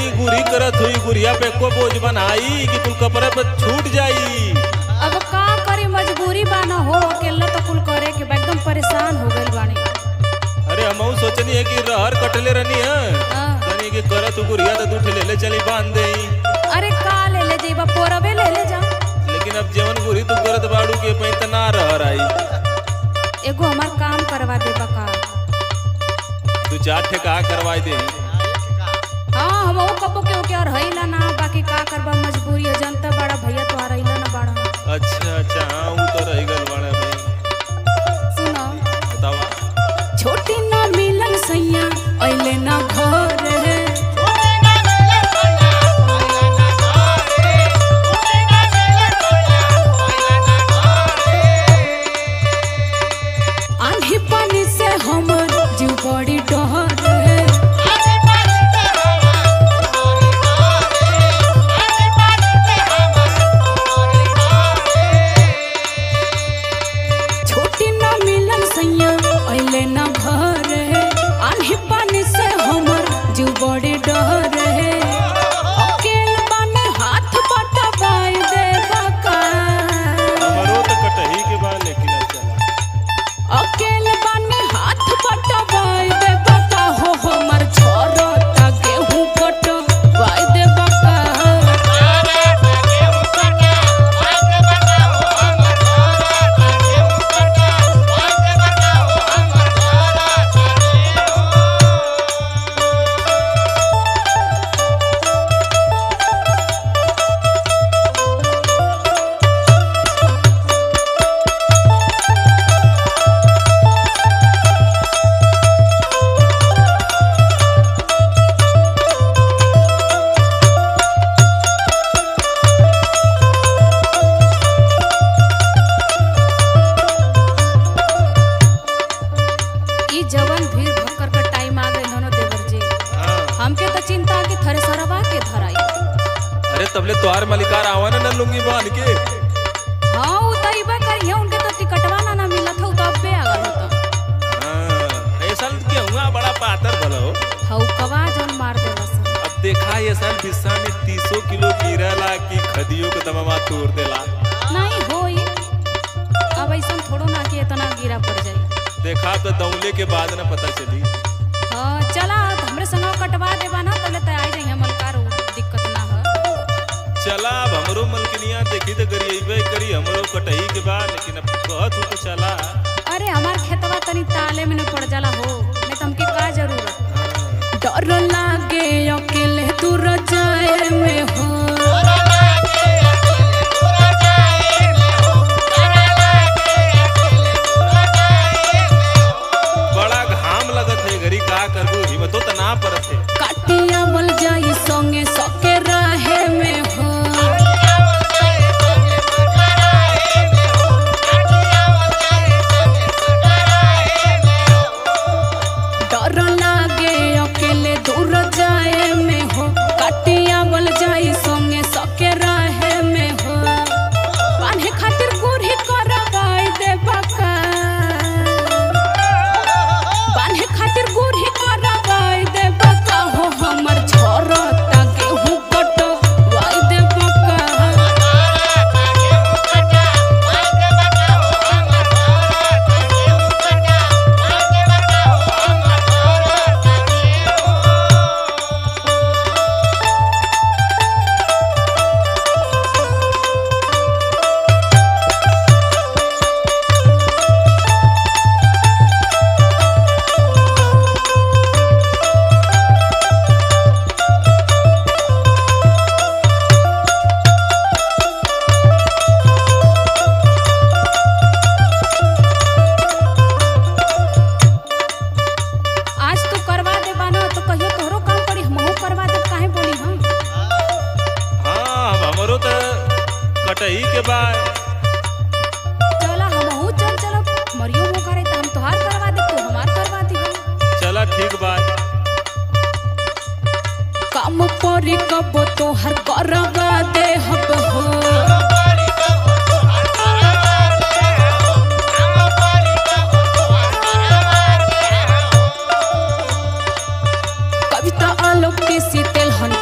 कटही गुरी करत हुई गुरिया पे को बोझ बनाई कि कुल कपड़े पर छूट जाई। अब का करी मजबूरी बाना हो अकेला तो कुल करे के एकदम परेशान हो गइल बानी। अरे हम सोचनी है कि रहर कटले रहनी है तनी के करत हु गुरिया तो दूठ ले ले चली बांध देई। अरे का ले ले जेबा पोरबे ले ले जा। लेकिन अब जेवन गुरी तू करत बाड़ू के पई त ना रहर आई। एगो हमार काम करवा दे बका। तू चार ठेका करवाई दे। हाँ हम कबो के ओके और हईला ना बाकी का करबा मजबूरी है जनता बड़ा भैया तो आ रहीला ना बड़ा। अच्छा अच्छा हाँ वो तो रह गल बड़ा भाई। सुनो बतावा। छोटी ना मिलन सैया अइले ना घर है। आंधी पानी से हमर जीव बड़ी डर है। छोटी ना मिलन सैया अइले ना घर है। आंधी पानी से हमर जीव बड़ी डर है। अकेल बाने हाथ बटवाई दे बका। हमरो तो कटही के बा लेकिन चला। अकेल बाने हाथ बटवाई दे बका हो हमर छोरता गेहूं कटवाई दे बका। ई जवन भीड़ भक्कर का टाइम आ गइल हनो देवर जी। हमके तो चिंता कि थ्रेसरवा के धराई। अरे तबले तोहार मलिकार आवा ना लुंगी बांध के। हाँ उ तइबा करिए उनके तो टिकटवा ना मिलत हउ तब बे आ गल होता। हां ऐसा के हुआ बड़ा पातर भलो। हउ कवा जन मार देलस। अब देखा ये साल बिस्सा में 300 किलो गिरला की खदियों के दमवा तोड़ देला। नहीं होई अब ऐसा थोड़ो ना कि इतना गिरा पड़ जाई। देखा तो दौले के बाद ना पता चली। हाँ चला हमरे संग कटवा देबा ना तले तैयार जाई हमल कार दिक्कत ना ह। चला अब हमरो मलकनिया देखी तो गरिएबे करी हमरो कटही के बाद लेकिन अब कहत हो तो चला। अरे हमार खेतवा तनी ताले में न पड़ जाला हो नहीं तो हमके का जरूरत। डर लागे अकेले दूर जाए में हो। बड़ा घाम लगत है घरी का करबू हिम्मतो त ना परत है। काटिया मल जाई संगे सके राहे में हो। डर लागे अकेले दूर जाए में हो। काटिया मल जाई संगे सके राहे में हो। बांधे खातिर गुरही करवाई दे बका। बांधे खातिर गुरही करवाई दे बका हो हमर छोरता गेहूं कटवाई दे बका। आज तू करवा दे बाना तो कहियो तोहरो काम करी हमहू करवा दे काहे बोली हम। हाँ अब हमरो तो कटही के बाद चला हमहू चल चलो मरियो मो करे त हम तोहार करवा दे तू हमार करवा दी हम। चला ठीक बात। काम परी कब तोहर करवा दे हब हो। कविता आलोक के सीतेल हन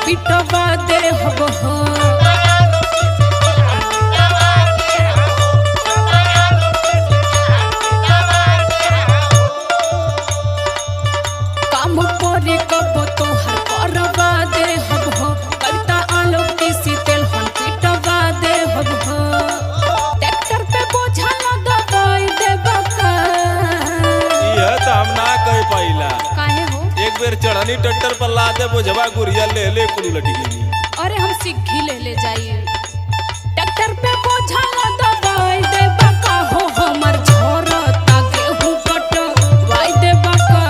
लादे बोझवा गुरिया ले ले कुलू लटी गई। अरे हम सिग्घी ले जाइए ट्रैक्टर पे बोझा दबाई दे बका हो हमर झोरता गेहूं कटवाई दे बका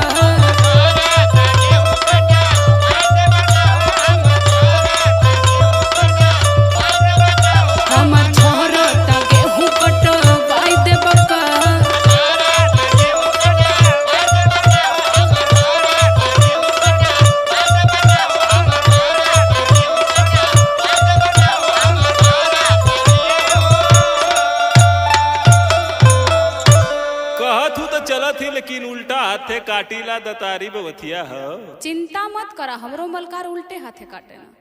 हमर झोरता गेहूं कटवाई दे बका। चलत ही लेकिन उल्टा हाथे काटीला दतारी बवथिया हो। चिंता मत करा हमरो मलकार उल्टे हाथे काटे ना।